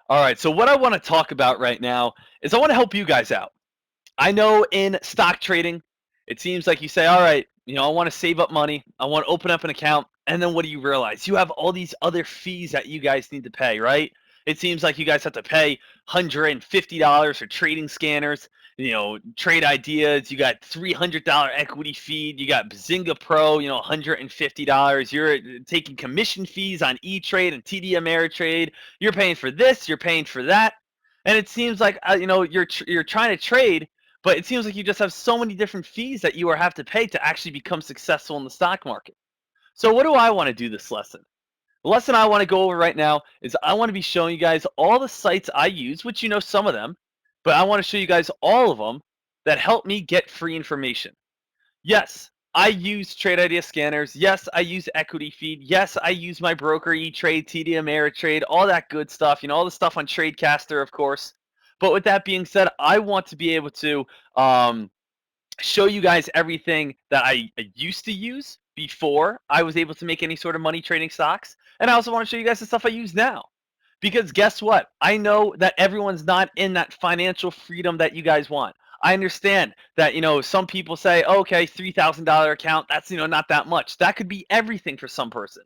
All right, so what I want to talk about right now is I want to help you guys out. I know in stock trading, it seems like you say, all right, I want to save up money. I want to open up an account. And then what do you realize? You have all these other fees that you guys need to pay, right? It seems like you guys have to pay $150 for trading scanners, trade ideas. You got $300 equity feed. You got Bazinga Pro, $150. You're taking commission fees on E-Trade and TD Ameritrade. You're paying for this. You're paying for that. And it seems like, you're trying to trade, but it seems like you just have so many different fees that you have to pay to actually become successful in the stock market. So what do I want to do this lesson? The lesson I want to go over right now is I want to be showing you guys all the sites I use, which you know some of them, but I want to show you guys all of them that help me get free information. Yes, I use trade idea scanners. Yes, I use equity feed. Yes, I use my broker E-Trade, TD Ameritrade, all that good stuff, all the stuff on Tradecaster, of course. But with that being said, I want to be able to show you guys everything that I used to use before I was able to make any sort of money trading stocks. And I also want to show you guys the stuff I use now. Because guess what? I know that everyone's not in that financial freedom that you guys want. I understand that, some people say, okay, $3,000 account, that's, not that much. That could be everything for some person,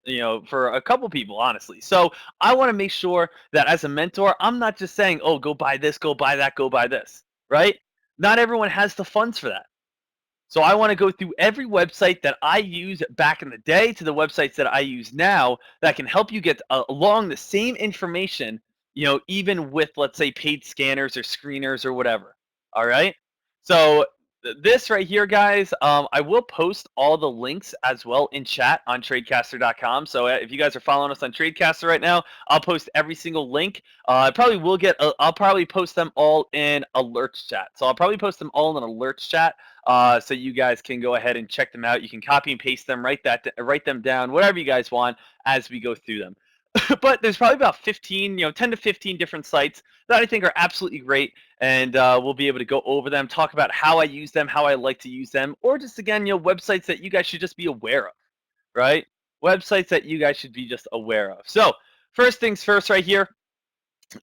for a couple people, honestly. So I want to make sure that as a mentor, I'm not just saying, oh, go buy this, go buy that, go buy this, right? Not everyone has the funds for that. So I want to go through every website that I used back in the day to the websites that I use now that can help you get along the same information, even with, let's say, paid scanners or screeners or whatever. All right. So this right here, guys, I will post all the links as well in chat on tradecaster.com. So if you guys are following us on Tradecaster right now, I'll post every single link. I probably will I'll probably post them all in alerts chat. So I'll probably post them all in an alerts chat. So you guys can go ahead and check them out. You can copy and paste them, write them down, whatever you guys want as we go through them. But there's probably about 15, 10 to 15 different sites that I think are absolutely great, and we'll be able to go over them, talk about how I use them, how I like to use them, or just again, websites that you guys should just be aware of, right? Websites that you guys should be just aware of. So first things first, right here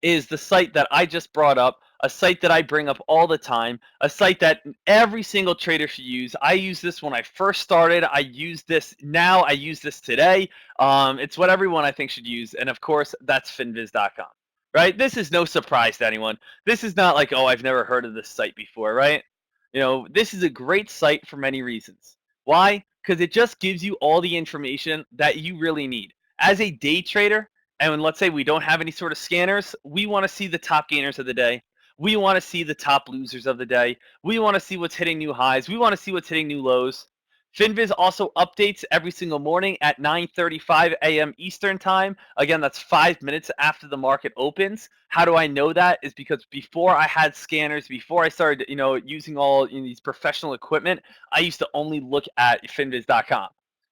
is the site that I just brought up, a site that I bring up all the time, a site that every single trader should use. I used this when I first started. I use this now. I use this today. It's what everyone I think should use. And of course, that's finviz.com, right? This is no surprise to anyone. This is not like, oh, I've never heard of this site before, right? This is a great site for many reasons. Why? Because it just gives you all the information that you really need. As a day trader, and when, let's say, we don't have any sort of scanners, we want to see the top gainers of the day. We want to see the top losers of the day. We want to see what's hitting new highs. We want to see what's hitting new lows. Finviz also updates every single morning at 9:35 a.m. Eastern time. Again, that's 5 minutes after the market opens. How do I know that? Is because before I had scanners, before I started, using all these professional equipment, I used to only look at finviz.com.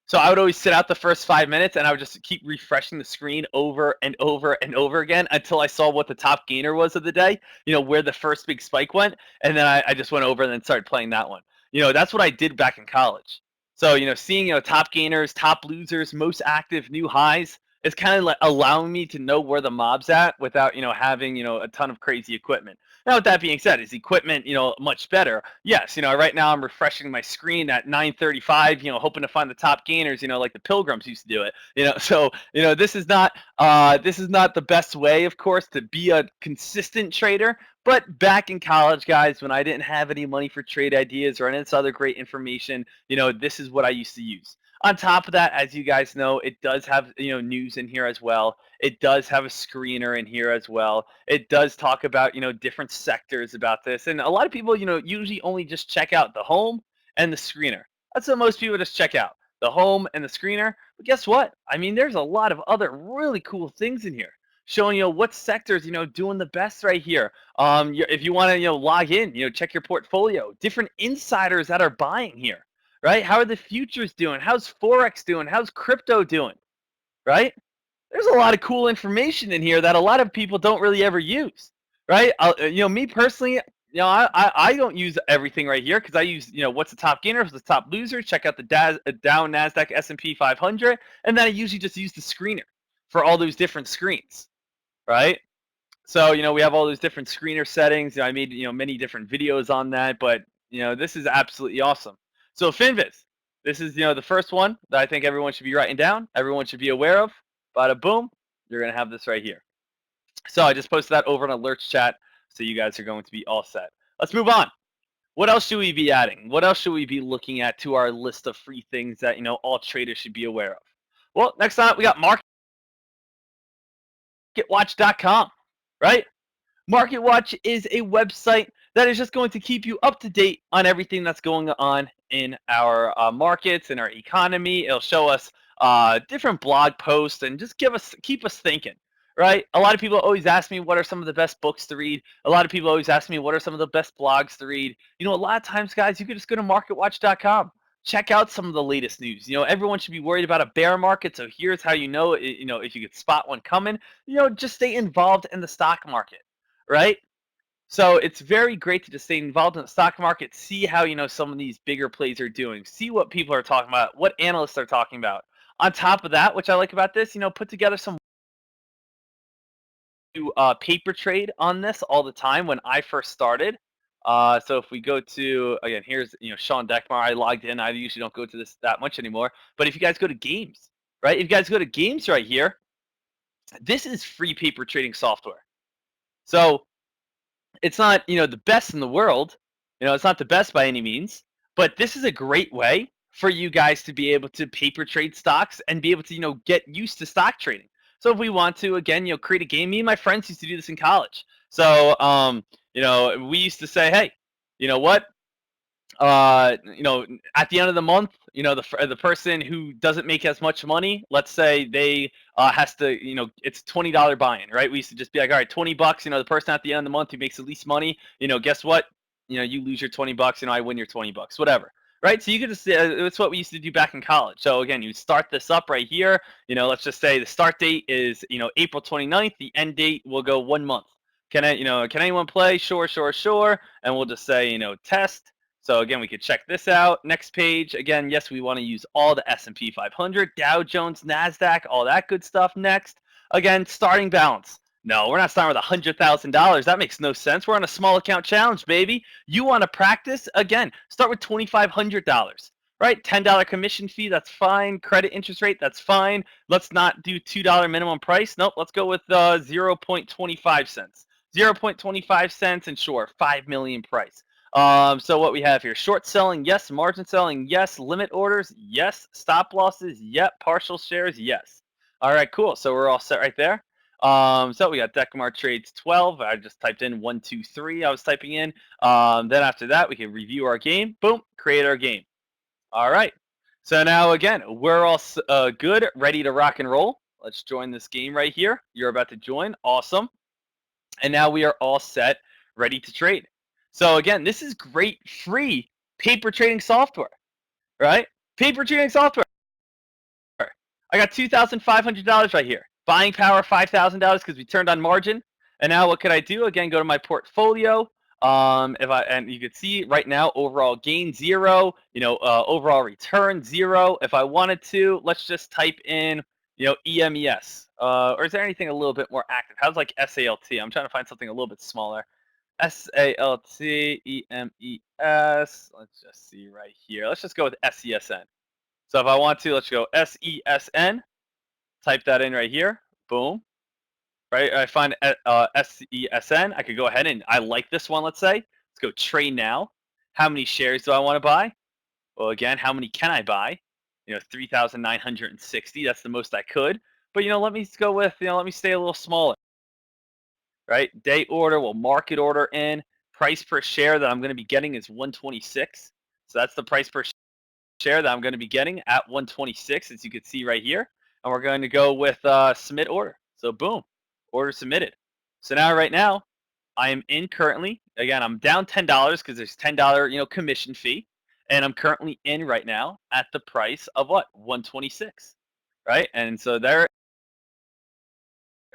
So I would always sit out the first 5 minutes and I would just keep refreshing the screen over and over and over again until I saw what the top gainer was of the day, where the first big spike went. And then I just went over and then started playing that one. That's what I did back in college. So, seeing, top gainers, top losers, most active, new highs is kind of like allowing me to know where the mob's at without, having, a ton of crazy equipment. Now, with that being said, is equipment, much better? Yes. Right now I'm refreshing my screen at 9:35, hoping to find the top gainers, like the Pilgrims used to do it. So, this is not the best way, of course, to be a consistent trader. But back in college, guys, when I didn't have any money for trade ideas or any of this other great information, this is what I used to use. On top of that, as you guys know, it does have, news in here as well. It does have a screener in here as well. It does talk about, different sectors about this. And a lot of people, usually only just check out the home and the screener. That's what most people just check out, the home and the screener. But guess what? I mean, there's a lot of other really cool things in here showing, what sectors, doing the best right here. If you want to, log in, check your portfolio, different insiders that are buying here, right? How are the futures doing? How's Forex doing? How's crypto doing, right? There's a lot of cool information in here that a lot of people don't really ever use, right? Me personally, I don't use everything right here because I use, what's the top gainer, what's the top loser, check out the Dow, NASDAQ, S&P 500, and then I usually just use the screener for all those different screens, right? So, we have all those different screener settings. I made, many different videos on that, but, this is absolutely awesome. So Finviz, this is, the first one that I think everyone should be writing down. Everyone should be aware of. Bada boom, you're going to have this right here. So I just posted that over in alerts chat. So you guys are going to be all set. Let's move on. What else should we be adding? What else should we be looking at to our list of free things that, all traders should be aware of? Well, next up, we got MarketWatch.com, right? MarketWatch is a website that is just going to keep you up to date on everything that's going on in our markets, in our economy. It'll show us different blog posts and just keep us thinking, right? A lot of people always ask me what are some of the best books to read. A lot of people always ask me what are some of the best blogs to read. A lot of times, guys, you could just go to MarketWatch.com. Check out some of the latest news. Everyone should be worried about a bear market. So here's how if you could spot one coming. Just stay involved in the stock market, right? So it's very great to just stay involved in the stock market, see how some of these bigger plays are doing, see what people are talking about, what analysts are talking about. On top of that, which I like about this, put together some paper trade on this all the time when I first started. So if we go to, again, here's Sean Dekmar. I logged in. I usually don't go to this that much anymore. But if you guys go to games, right? If you guys go to games right here, this is free paper trading software. So it's not the best in the world. It's not the best by any means, but this is a great way for you guys to be able to paper trade stocks and be able to get used to stock trading. So if we want to, again, create a game. Me and my friends used to do this in college. So we used to say, hey, you know what? At the end of the month, the person who doesn't make as much money, let's say they has to, it's $20 buy-in, right? We used to just be like, all right, $20. The person at the end of the month who makes the least money, guess what? You lose your $20. I win your $20, whatever. Right, so you could just, it's what we used to do back in college. So again, you start this up right here. Let's just say the start date is, April 29th. The end date will go 1 month. Can anyone play? Sure. And we'll just say, test. So again, we could check this out. Next page. Again, yes, we want to use all the S&P 500, Dow Jones, NASDAQ, all that good stuff. Next. Again, starting balance. No, we're not starting with $100,000. That makes no sense. We're on a small account challenge, baby. You want to practice? Again, start with $2,500. Right? $10 commission fee, that's fine. Credit interest rate, that's fine. Let's not do $2 minimum price. Nope, let's go with 0.25 cents. 0.25 cents and sure, 5 million price. So what we have here, short selling, yes. Margin selling, yes. Limit orders, yes. Stop losses, yep. Partial shares, yes. All right, cool. So we're all set right there. So we got Dekmar trades 12. I just typed in 1, 2, 3. I was typing in. Then after that, we can review our game. Boom, create our game. All right. So now again, we're all good, ready to rock and roll. Let's join this game right here. You're about to join. Awesome. And now we are all set, ready to trade. So again, this is great free paper trading software, right? Paper trading software. I got $2,500 right here. Buying power $5,000 because we turned on margin. And now what could I do? Again, go to my portfolio. And you can see right now overall gain 0. Overall return 0. If I wanted to, let's just type in EMES. Or is there anything a little bit more active? How's like SALT? I'm trying to find something a little bit smaller. SALT, EMES. Let's just see right here. Let's just go with SESN. So if I want to, let's go SESN. Type that in right here. Boom. Right. I find SESN. I could go ahead and I like this one. Let's say. Let's go trade now. How many shares do I want to buy? Well, again, how many can I buy? 3,960. That's the most I could. But let me go with let me stay a little smaller. Right. Day order. We'll market order in. Price per share that I'm going to be getting is 126. So that's the price per share that I'm going to be getting at 126, as you can see right here. And we're going to go with submit order. So boom, order submitted. So now right now, I am in currently. Again, I'm down $10 because there's $10 commission fee, and I'm currently in right now at the price of what 126, right? And so there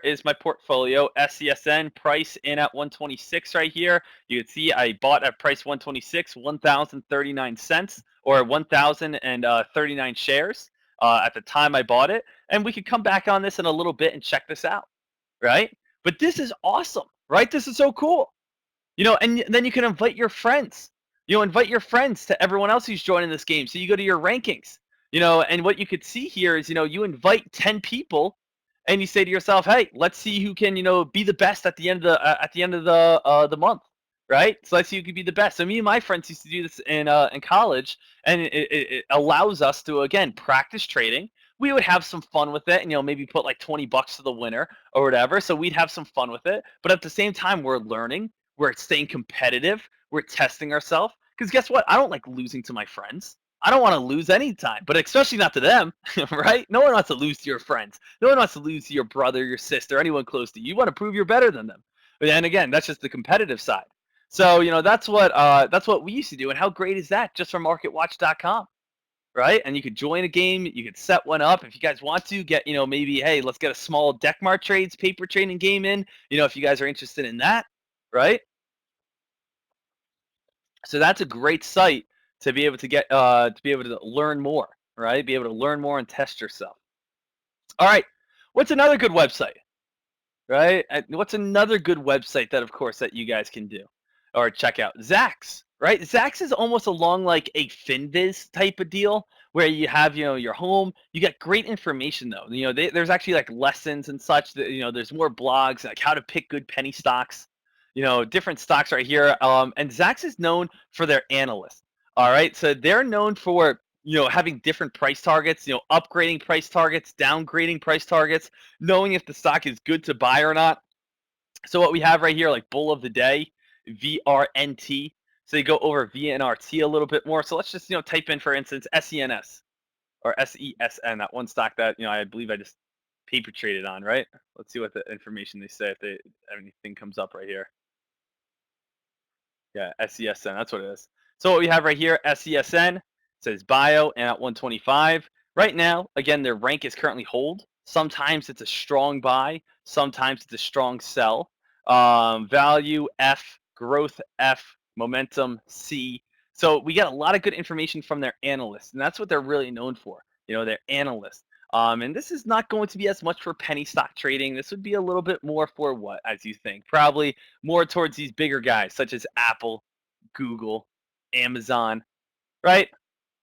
is my portfolio. SESN price in at 126 right here. You can see I bought at price 126, 1,039 cents or 1,039 shares at the time I bought it. And we could come back on this in a little bit and check this out, right? But this is awesome, right? This is so cool. And then you can invite your friends. Invite your friends to everyone else who's joining this game. So you go to your rankings. And what you could see here is, you invite 10 people, and you say to yourself, "Hey, let's see who can, be the best at the end of the month." Right? So let's see who can be the best. So me and my friends used to do this in college, and it allows us to, again, practice trading. We would have some fun with it, and maybe put like $20 to the winner or whatever. So we'd have some fun with it, but at the same time, we're learning, we're staying competitive, we're testing ourselves. Because guess what? I don't like losing to my friends. I don't want to lose any time, but especially not to them, right? No one wants to lose to your friends. No one wants to lose to your brother, your sister, anyone close to you. You want to prove you're better than them. And again, that's just the competitive side. So that's what we used to do. And how great is that? Just from MarketWatch.com, right? And you could join a game, you could set one up if you guys want to get, maybe, hey, let's get a small Dekmar trades, paper trading game in, if you guys are interested in that, right? So that's a great site to be able to get to be able to learn more, right? Be able to learn more and test yourself. All right. What's another good website? Right? And what's another good website that, of course, that you guys can do or check out? Zax, right? Zax is almost along like a Finviz type of deal where you have, your home. You get great information though. There's actually like lessons and such. That there's more blogs like how to pick good penny stocks. Different stocks right here. And Zax is known for their analysts. All right, so they're known for having different price targets. Upgrading price targets, downgrading price targets, knowing if the stock is good to buy or not. So what we have right here, like bull of the day, VRNT. So you go over VNRT a little bit more. So let's just type in, for instance, SENS or SESN, that one stock that I believe I just paper traded on, right? Let's see what the information they say if anything comes up right here. Yeah, SESN, that's what it is. So what we have right here, SESN, says bio and at 125. Right now, again, their rank is currently hold. Sometimes it's a strong buy, sometimes it's a strong sell. Value F, growth F, momentum C. So we get a lot of good information from their analysts, and that's what they're really known for. They're analysts. And this is not going to be as much for penny stock trading. This would be a little bit more for what, as you think? Probably more towards these bigger guys such as Apple, Google, Amazon, right?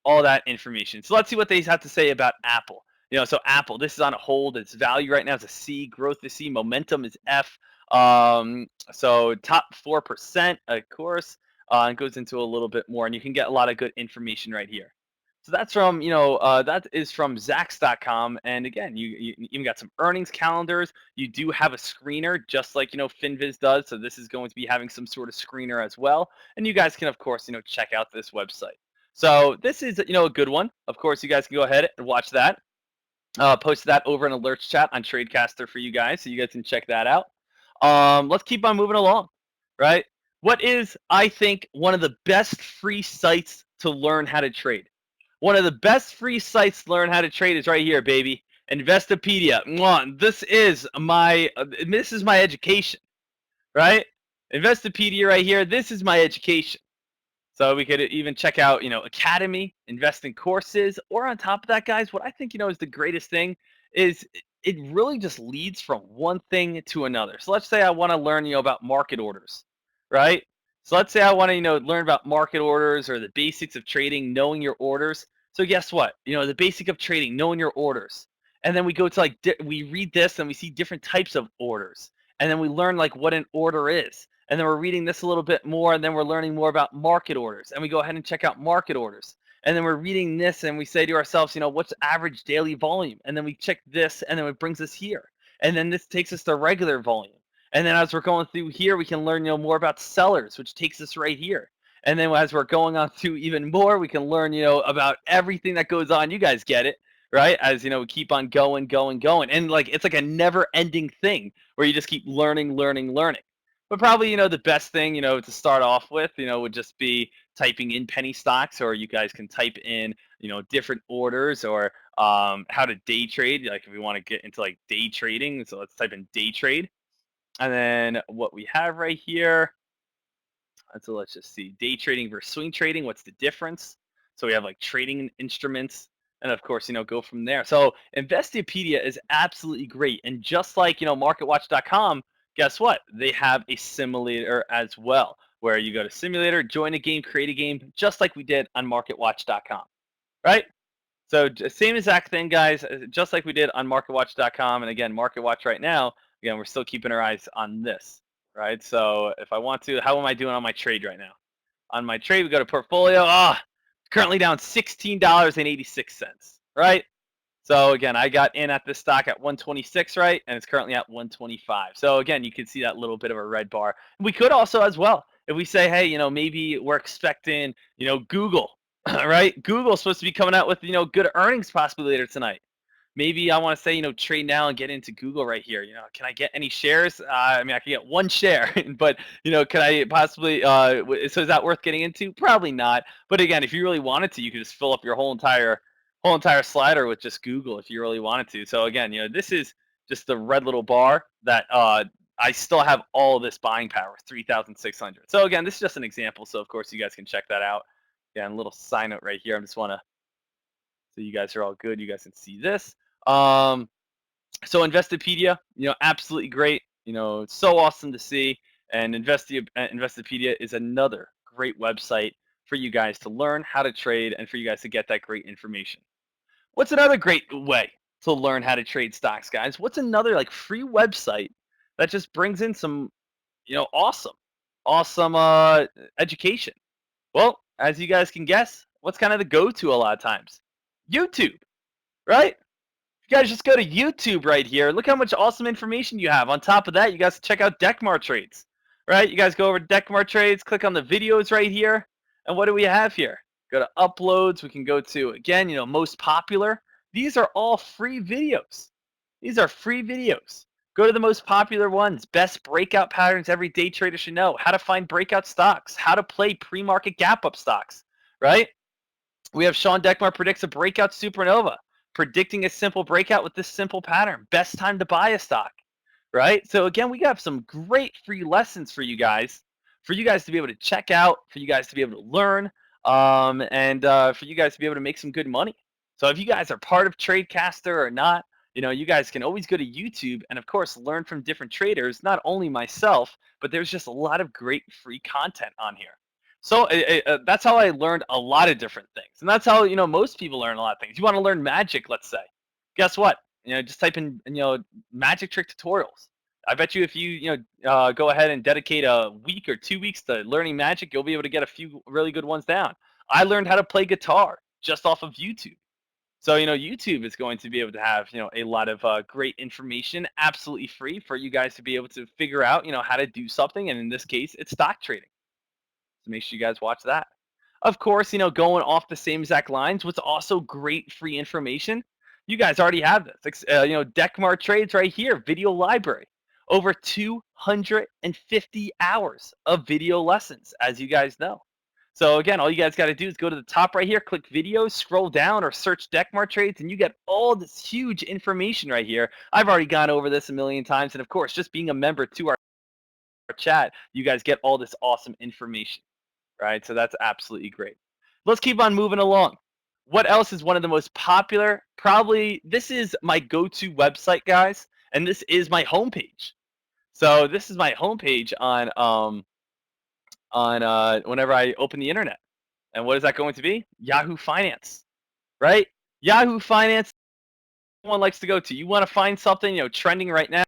All that information. So let's see what they have to say about Apple. So Apple, this is on a hold. Its value right now is a C, growth is C, momentum is F. So top 4%, of course, and goes into a little bit more, and you can get a lot of good information right here. So that's from, that is from Zax.com. And again, you even got some earnings calendars. You do have a screener, just like, Finviz does. So this is going to be having some sort of screener as well. And you guys can, of course, check out this website. So this is, a good one. Of course, you guys can go ahead and watch that. Post that over an alerts chat on Tradecaster for you guys, so you guys can check that out. Let's keep on moving along, right? What is, I think, one of the best free sites to learn how to trade? One of the best free sites to learn how to trade is right here, baby. Investopedia. This is my education, right? Investopedia right here. This is my education. So we could even check out, Academy, invest in courses, or on top of that, guys, what I think, is the greatest thing is it really just leads from one thing to another. So let's say I want to learn, about market orders, right? So let's say I want to, learn about market orders or the basics of trading, knowing your orders. So guess what? The basic of trading, knowing your orders. And then we go to we read this and we see different types of orders. And then we learn like what an order is. And then we're reading this a little bit more, and then we're learning more about market orders. And we go ahead and check out market orders. And then we're reading this, and we say to ourselves, what's average daily volume? And then we check this, and then it brings us here. And then this takes us to regular volume. And then as we're going through here, we can learn, more about sellers, which takes us right here. And then as we're going on through even more, we can learn, about everything that goes on. You guys get it, right? As, we keep on going. And it's like a never-ending thing where you just keep learning. But probably, the best thing, to start off with, would just be typing in penny stocks, or you guys can type in, different orders, or how to day trade. Like if we want to get into like day trading, so let's type in day trade. And then what we have right here, so let's just see day trading versus swing trading. What's the difference? So we have like trading instruments, and of course, go from there. So Investopedia is absolutely great. And just like, MarketWatch.com, guess what? They have a simulator as well, where you go to simulator, join a game, create a game, just like we did on MarketWatch.com, right? So same exact thing, guys, just like we did on MarketWatch.com. And again, MarketWatch right now, again, we're still keeping our eyes on this, right? So if I want to, how am I doing on my trade right now? On my trade, we go to portfolio. Currently down $16.86, right? So again, I got in at this stock at 126, right? And it's currently at 125. So again, you can see that little bit of a red bar. We could also as well, if we say, hey, maybe we're expecting, Google, right? Google's supposed to be coming out with, good earnings possibly later tonight. Maybe I want to say, trade now and get into Google right here. Can I get any shares? I mean, I can get one share, but, can I possibly, so is that worth getting into? Probably not. But again, if you really wanted to, you could just fill up your whole entire slider with just Google if you really wanted to. So again, this is just the red little bar that I still have all this buying power, 3,600. So again, this is just an example. So of course you guys can check that out. Again, a little side note right here. I just want to, so you guys are all good. You guys can see this. So Investopedia, absolutely great. It's so awesome to see. And Investopedia is another great website for you guys to learn how to trade and for you guys to get that great information. What's another great way to learn how to trade stocks, guys? What's another free website that just brings in some, awesome education? Well, as you guys can guess, what's kind of the go-to a lot of times? YouTube, right? You guys just go to YouTube right here. Look how much awesome information you have. On top of that, you guys check out Dekmar trades, right? You guys go over to Dekmar trades, click on the videos right here. And what do we have here? Go to uploads. We can go to, again, most popular. These are all free videos. These are free videos. Go to the most popular ones. Best breakout patterns every day trader should know. How to find breakout stocks. How to play pre-market gap up stocks, right? We have Sean Dekmar predicts a breakout supernova, predicting a simple breakout with this simple pattern. Best time to buy a stock, right? So again, we got some great free lessons for you guys to be able to check out, for you guys to be able to learn, and for you guys to be able to make some good money. So if you guys are part of Tradecaster or not, you guys can always go to YouTube and of course learn from different traders, not only myself, but there's just a lot of great free content on here. So that's how I learned a lot of different things. And that's how, most people learn a lot of things. You want to learn magic, let's say. Guess what? Just type in, magic trick tutorials. I bet you if you, go ahead and dedicate a week or 2 weeks to learning magic, you'll be able to get a few really good ones down. I learned how to play guitar just off of YouTube. So, YouTube is going to be able to have, a lot of great information, absolutely free for you guys to be able to figure out, how to do something. And in this case, it's stock trading. So make sure you guys watch that. Of course, going off the same exact lines, what's also great free information, you guys already have this. Dekmar trades right here, video library. Over 250 hours of video lessons, as you guys know. So again, all you guys got to do is go to the top right here, click videos, scroll down, or search Dekmar trades, and you get all this huge information right here. I've already gone over this a million times, and of course, just being a member to our chat, you guys get all this awesome information. Right? So that's absolutely great. Let's keep on moving along. What else is one of the most popular? Probably this is my go-to website, guys, and this is my homepage. So this is my homepage on whenever I open the internet. And what is that going to be? Yahoo Finance, right? Yahoo Finance, everyone likes to go to. You want to find something, trending right now.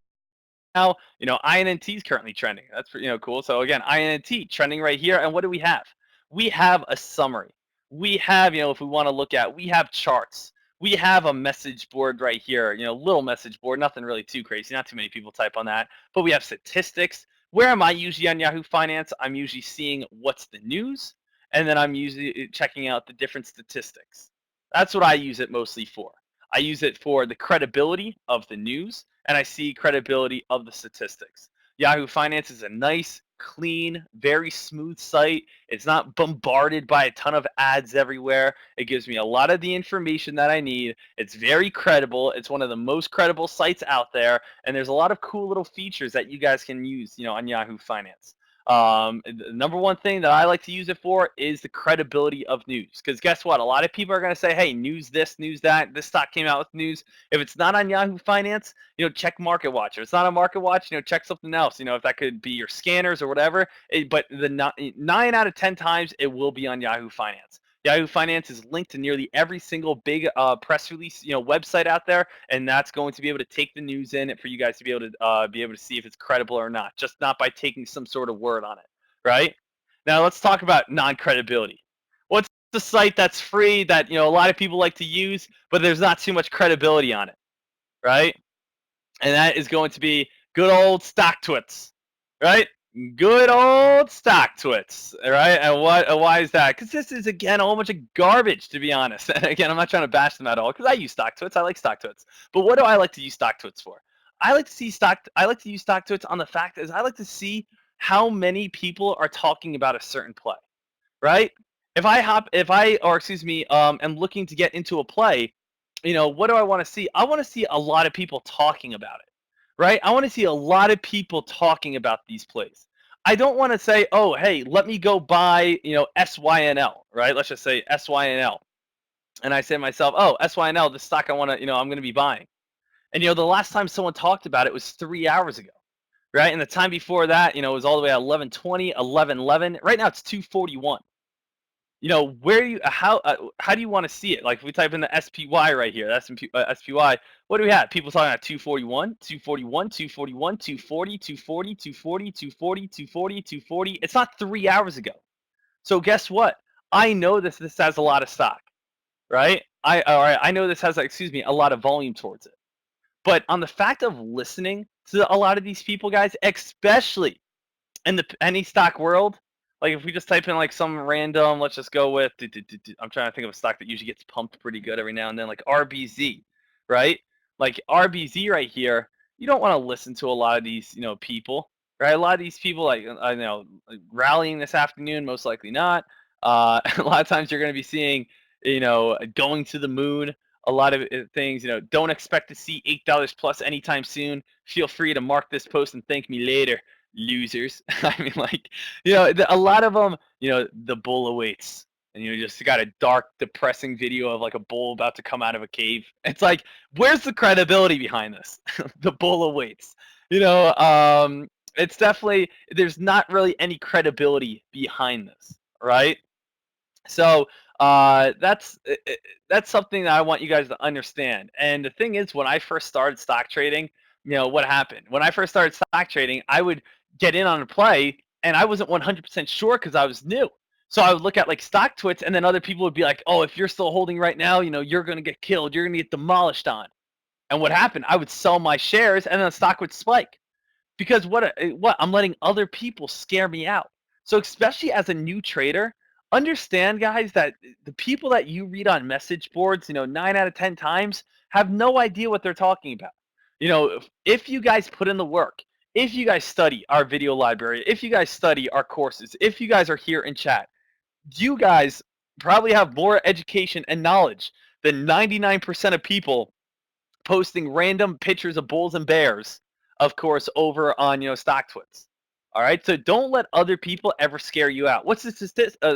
INNT is currently trending. That's cool. So again, INNT trending right here. And what do we have? We have a summary. We have, if we want to look at, we have charts. We have a message board right here, little message board, nothing really too crazy. Not too many people type on that. But we have statistics. Where am I usually on Yahoo Finance? I'm usually seeing what's the news. And then I'm usually checking out the different statistics. That's what I use it mostly for. I use it for the credibility of the news, and I see credibility of the statistics. Yahoo Finance is a nice, clean, very smooth site. It's not bombarded by a ton of ads everywhere. It gives me a lot of the information that I need. It's very credible. It's one of the most credible sites out there, and there's a lot of cool little features that you guys can use, on Yahoo Finance. The number one thing that I like to use it for is the credibility of news. Because guess what? A lot of people are going to say, hey, news this, news that. This stock came out with news. If it's not on Yahoo Finance, check Market Watch. If it's not on Market Watch, check something else. If that could be your scanners or whatever. But the 9 out of 10 times, it will be on Yahoo Finance. Yahoo Finance is linked to nearly every single big press release, website out there, and that's going to be able to take the news in for you guys to be able to see if it's credible or not, just not by taking some sort of word on it, right? Now let's talk about non-credibility. What's the site that's free that a lot of people like to use, but there's not too much credibility on it, right? And that is going to be good old StockToIts, right? Good old StockToIts, right? And why is that? Because this is, again, a whole bunch of garbage, to be honest. And again, I'm not trying to bash them at all, because I use StockToIts. I like StockToIts. But what do I like to use StockToIts for? I like to use StockToIts on the fact is I like to see how many people are talking about a certain play, right? If I am looking to get into a play, what do I want to see? I want to see a lot of people talking about it, right? I want to see a lot of people talking about these plays. I don't want to say, oh, hey, let me go buy, SYNL, right? Let's just say SYNL. And I say to myself, oh, SYNL, the stock I'm going to be buying. And, the last time someone talked about it was 3 hours ago, right? And the time before that, it was all the way at 11:20, 11:11. Right now it's 2:41. How do you want to see it? Like if we type in the SPY right here, SPY, what do we have? People talking about 241, 241, 241, 240, 240, 240, 240, 240, 240. It's not 3 hours ago. So guess what? I know this has a lot of stock, right? I know this has a lot of volume towards it. But on the fact of listening to a lot of these people, guys, especially in the penny stock world, like if we just type in like some random, let's just go with, I'm trying to think of a stock that usually gets pumped pretty good every now and then, like RBZ, right? Like RBZ right here, you don't want to listen to a lot of these, people, right? A lot of these people, like I know, like rallying this afternoon, most likely not. A lot of times you're going to be seeing, going to the moon. A lot of things, don't expect to see $8 plus anytime soon. Feel free to mark this post and thank me later, losers. I mean, like, a lot of them, the bull awaits. And you just got a dark, depressing video of like a bull about to come out of a cave. It's like, where's the credibility behind this? The bull awaits. It's definitely, there's not really any credibility behind this, right? So that's something that I want you guys to understand. And the thing is, when I first started stock trading, what happened? When I first started stock trading, I would get in on a play, and I wasn't 100% sure because I was new. So I would look at like StockToIts, and then other people would be like, "Oh, if you're still holding right now, you're going to get killed. You're going to get demolished on." And what happened? I would sell my shares, and then the stock would spike. Because what I'm letting other people scare me out. So especially as a new trader, understand, guys, that the people that you read on message boards, 9 out of 10 times have no idea what they're talking about. If you guys put in the work, if you guys study our video library, if you guys study our courses, if you guys are here in chat, you guys probably have more education and knowledge than 99% of people posting random pictures of bulls and bears, of course, over on StockToIts. All right, so don't let other people ever scare you out. What's the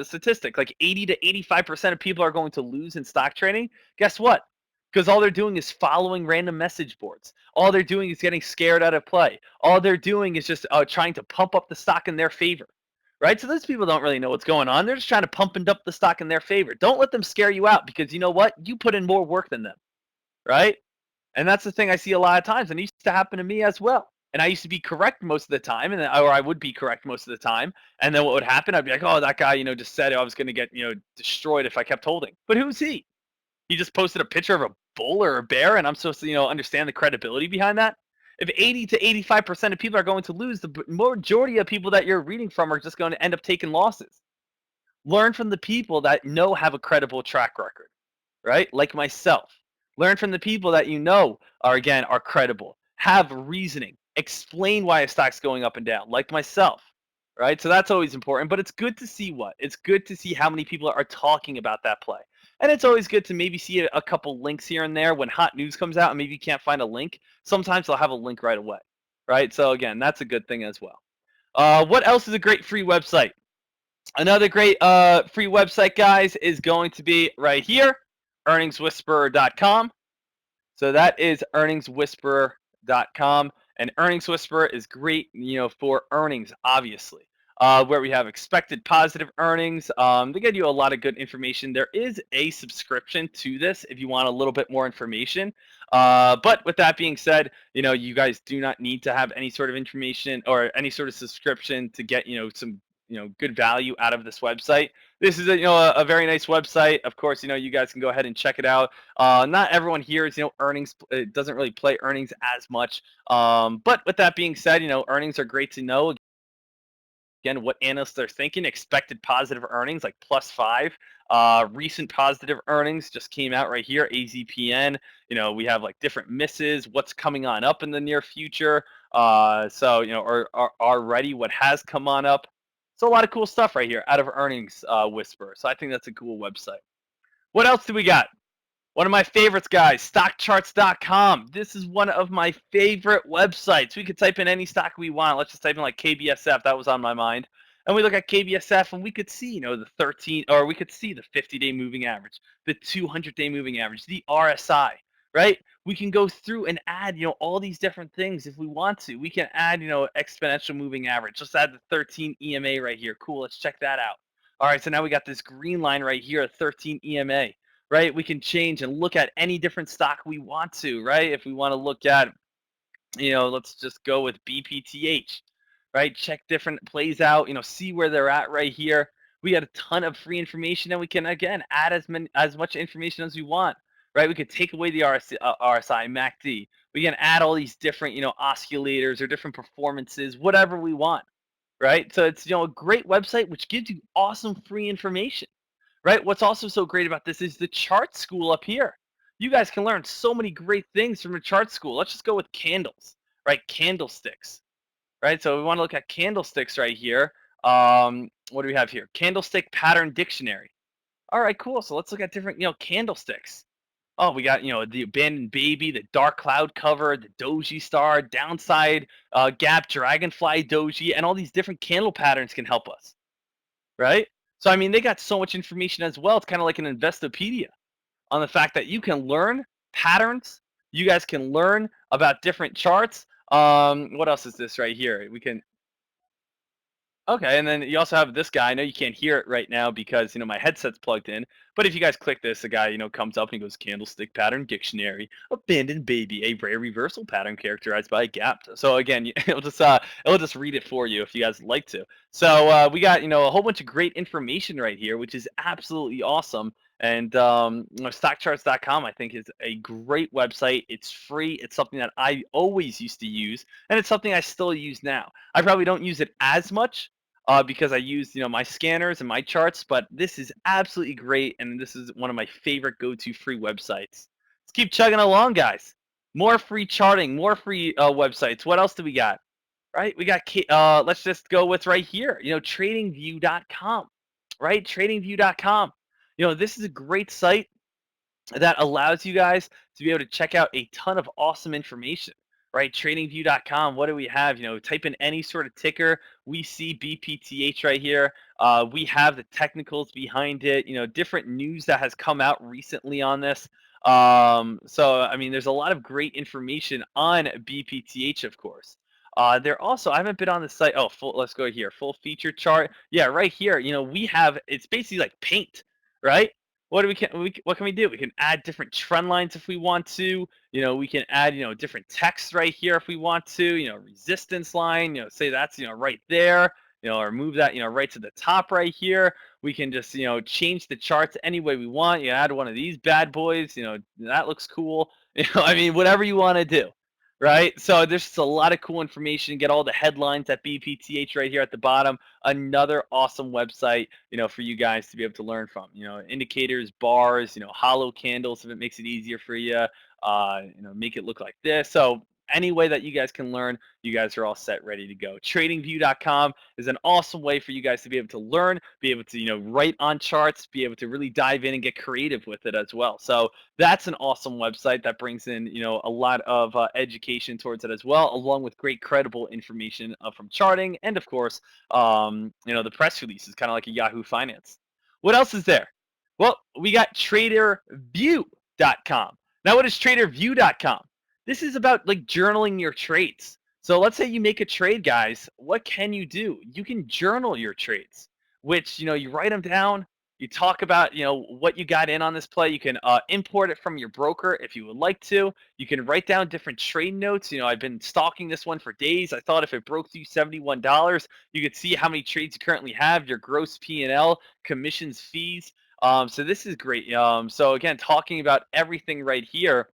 statistic? Like 80 to 85% of people are going to lose in stock trading. Guess what? Because all they're doing is following random message boards. All they're doing is getting scared out of play. All they're doing is just trying to pump up the stock in their favor. Right? So those people don't really know what's going on. They're just trying to pump and up the stock in their favor. Don't let them scare you out, because you know what? You put in more work than them. Right? And that's the thing I see a lot of times, and it used to happen to me as well. And I used to be correct most of the time, or I would be correct most of the time. And then what would happen? I'd be like, oh, that guy, just said I was going to get, destroyed if I kept holding. But who's he? He just posted a picture of a bull or a bear, and I'm supposed to, understand the credibility behind that. If 80 to 85% of people are going to lose, the majority of people that you're reading from are just going to end up taking losses. Learn from the people that have a credible track record, right? Like myself. Learn from the people that are credible, have reasoning, explain why a stock's going up and down, like myself, right? So that's always important. But it's good to see it's good to see how many people are talking about that play. And it's always good to maybe see a couple links here and there when hot news comes out and maybe you can't find a link. Sometimes they'll have a link right away, right? So again, that's a good thing as well. What else is a great free website? Another great free website, guys, is going to be right here, earningswhisperer.com. So that is earningswhisperer.com, and Earnings Whisperer is great, for earnings, obviously, where we have expected positive earnings. They give you a lot of good information. There is a subscription to this if you want a little bit more information. But with that being said, you guys do not need to have any sort of information or any sort of subscription to get, some, good value out of this website. This is a very nice website. Of course, you guys can go ahead and check it out. Not everyone here is, earnings. It doesn't really play earnings as much. But with that being said, earnings are great to know. Again, what analysts are thinking, expected positive earnings like +5. Recent positive earnings just came out right here, AZPN. We have like different misses, what's coming on up in the near future. So, or already what has come on up. So a lot of cool stuff right here out of Earnings Whisper. So I think that's a cool website. What else do we got? One of my favorites, guys, StockCharts.com. This is one of my favorite websites. We could type in any stock we want. Let's just type in like KBSF. That was on my mind. And we look at KBSF and we could see, the 13, or we could see the 50-day moving average, the 200-day moving average, the RSI, right? We can go through and add, all these different things if we want to. We can add, exponential moving average. Let's add the 13 EMA right here. Cool, let's check that out. All right, so now we got this green line right here, 13 EMA. Right, we can change and look at any different stock we want to, right? If we want to look at, let's just go with BPTH, right? Check different plays out, see where they're at right here. We got a ton of free information, and we can again add as much information as we want, right? We could take away the RSI, MACD. We can add all these different, oscillators or different performances, whatever we want, right? So it's a great website which gives you awesome free information. Right? What's also so great about this is the chart school up here. You guys can learn so many great things from a chart school. Let's just go with candles, right? Candlesticks, right? So we want to look at candlesticks right here. What do we have here? Candlestick pattern dictionary. All right, cool. So let's look at different, candlesticks. Oh, we got, the abandoned baby, the dark cloud cover, the doji star, downside gap, dragonfly doji, and all these different candle patterns can help us, right? So, I mean, they got so much information as well. It's kind of like an Investopedia on the fact that you can learn patterns. You guys can learn about different charts. What else is this right here? We can Okay, and then you also have this guy. I know you can't hear it right now because, my headset's plugged in. But if you guys click this, the guy, comes up and he goes, Candlestick Pattern Dictionary, Abandoned Baby, a rare reversal pattern characterized by a gap. So again, it'll just read it for you if you guys like to. So we got, a whole bunch of great information right here, which is absolutely awesome. And StockCharts.com, I think, is a great website. It's free. It's something that I always used to use, and it's something I still use now. I probably don't use it as much because I use, my scanners and my charts, but this is absolutely great, and this is one of my favorite go-to free websites. Let's keep chugging along, guys. More free charting, more free websites. What else do we got? Right, we got. Let's just go with right here. TradingView.com. Right, TradingView.com. This is a great site that allows you guys to be able to check out a ton of awesome information, right? TradingView.com. What do we have? Type in any sort of ticker. We see BPTH right here. We have the technicals behind it. Different news that has come out recently on this. So I mean, there's a lot of great information on BPTH, of course. There also, I haven't been on the site. Oh, let's go here. Full feature chart. Yeah, right here. We have. It's basically like paint, right? What can we do? We can add different trend lines if we want to. We can add different text right here if we want to. Resistance line. Say that's right there. Or move that right to the top right here. We can just change the charts any way we want. Add one of these bad boys. That looks cool. I mean, whatever you want to do. Right, so there's just a lot of cool information. Get all the headlines at BPTH right here at the bottom. Another awesome website, for you guys to be able to learn from. Indicators, bars, hollow candles if it makes it easier for you. Make it look like this. So Any way that you guys can learn, you guys are all set, ready to go. TradingView.com is an awesome way for you guys to be able to learn, be able to write on charts, be able to really dive in and get creative with it as well. So that's an awesome website that brings in a lot of education towards it as well, along with great credible information from charting and of course the press releases, kind of like a Yahoo Finance. What else is there? Well, we got TraderView.com. Now, what is TraderView.com? This is about like journaling your trades. So let's say you make a trade, guys. What can you do? You can journal your trades, which you write them down. You talk about what you got in on this play. You can import it from your broker if you would like to. You can write down different trade notes. I've been stalking this one for days. I thought if it broke through $71, you could see how many trades you currently have, your gross P&L, commissions, fees. So this is great. So again, talking about everything right here.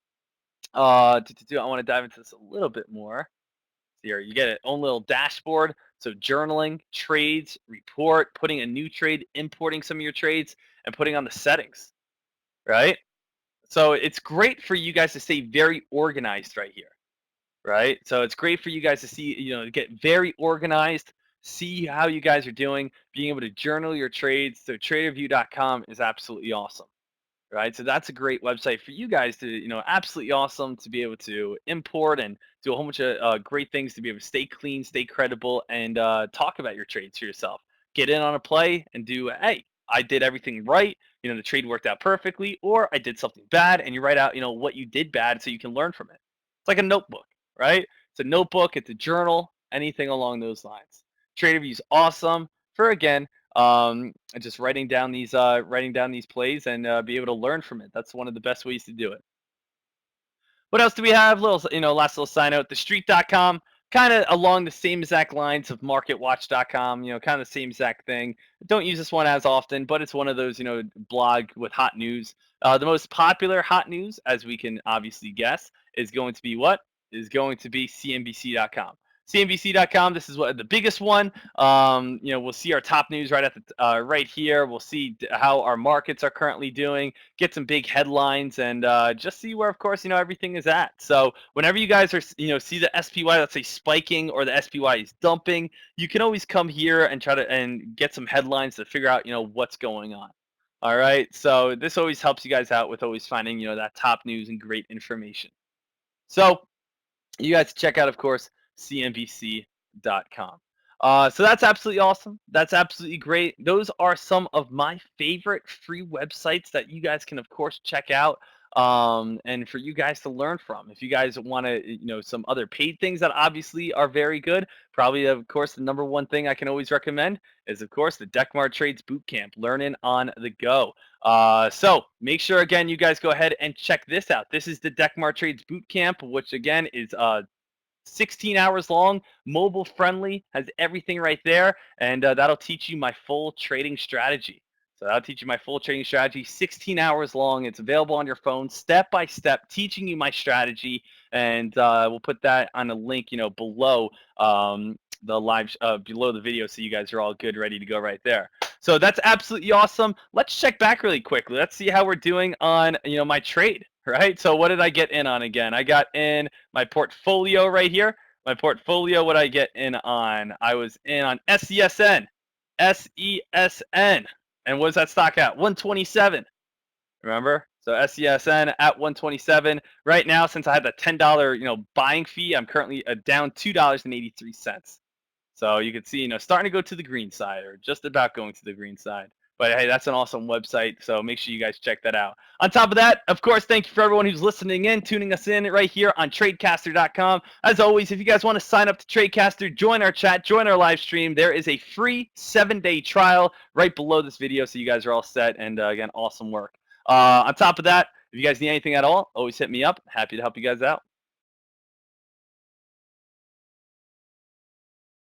I want to dive into this a little bit more. Here, you get its own little dashboard. So journaling, trades, report, putting a new trade, importing some of your trades, and putting on the settings, right? So it's great for you guys to stay very organized right here, right? So it's great for you guys to see, get very organized, see how you guys are doing, being able to journal your trades. So TraderView.com is absolutely awesome. Right, so that's a great website for you guys to, absolutely awesome to be able to import and do a whole bunch of great things to be able to stay clean, stay credible, and talk about your trades to yourself. Get in on a play and do, hey, I did everything right. The trade worked out perfectly, or I did something bad, and you write out, what you did bad so you can learn from it. It's like a notebook, right? It's a notebook, it's a journal, anything along those lines. TraderView's awesome for, again, just writing down these plays and be able to learn from it. That's one of the best ways to do it. What else do we have? Last little sign out. TheStreet.com, kind of along the same exact lines of MarketWatch.com. Kind of the same exact thing. Don't use this one as often, but it's one of those blog with hot news. The most popular hot news, as we can obviously guess, is going to be what? Is going to be CNBC.com. CNBC.com. This is what the biggest one. We'll see our top news right at the right here. We'll see how our markets are currently doing. Get some big headlines and just see where, of course, everything is at. So whenever you guys are, see the SPY, let's say spiking or the SPY is dumping, you can always come here and try to and get some headlines to figure out, what's going on. All right. So this always helps you guys out with always finding, that top news and great information. So you guys check out, of course, CNBC.com. So that's absolutely awesome. That's absolutely great. Those are some of my favorite free websites that you guys can, of course, check out and for you guys to learn from. If you guys want to, some other paid things that obviously are very good, probably, of course, the number one thing I can always recommend is, of course, the Dekmar Trades Bootcamp, learning on the go. So make sure, again, you guys go ahead and check this out. This is the Dekmar Trades Bootcamp, which, again, is 16 hours long, mobile friendly, has everything right there, and that'll teach you my full trading strategy. So that'll teach you my full trading strategy, 16 hours long. It's available on your phone, step by step, teaching you my strategy, and we'll put that on a link, below the live below the video, so you guys are all good, ready to go right there. So that's absolutely awesome. Let's check back really quickly. Let's see how we're doing on my trade. Right. So what did I get in on again? I got in my portfolio right here. My portfolio, what I get in on? I was in on SESN. SESN. And what does that stock at? 127. Remember? So SESN at 127. Right now, since I had the $10 buying fee, I'm currently down $2.83. So you can see, starting to go to the green side, or just about going to the green side. But hey, that's an awesome website, so make sure you guys check that out. On top of that, of course, thank you for everyone who's listening in, tuning us in right here on Tradecaster.com. As always, if you guys want to sign up to Tradecaster, join our chat, join our live stream, there is a free 7-day trial right below this video, so you guys are all set, and again, awesome work. On top of that, if you guys need anything at all, always hit me up. Happy to help you guys out.